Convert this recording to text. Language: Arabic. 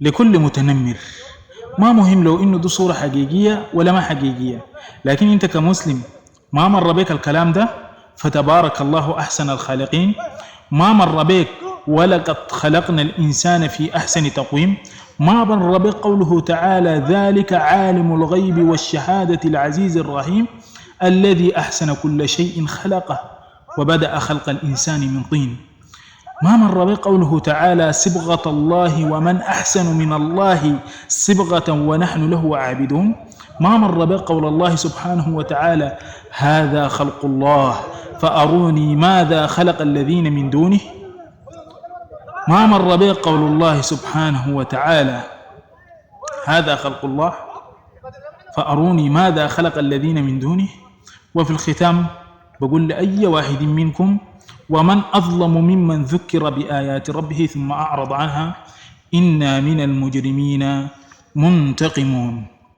لكل متنمر. ما مهم لو إنه دي صورة حقيقية ولا ما حقيقية، لكن أنت كمسلم ما مر بك الكلام ده، فتبارك الله أحسن الخالقين. ما مر بك ولقد خلقنا الإنسان في أحسن تقويم. ما مر بك قوله تعالى ذلك عالم الغيب والشهادة العزيز الرحيم الذي أحسن كل شيء خلقه وبدأ خلق الإنسان من طين. ما مر بك قوله تعالى صبغة الله ومن أحسن من الله صبغة ونحن له عابدون. ما مر بك قول الله سبحانه وتعالى هذا خلق الله فأروني ماذا خلق الذين من دونه. ما مر بك قول الله سبحانه وتعالى هذا خلق الله فأروني ماذا خلق الذين من دونه. وفي الختام بقول لأي واحد منكم ومن أظلم ممن ذكر بآيات ربه ثم أعرض عنها إنا من المجرمين منتقمون.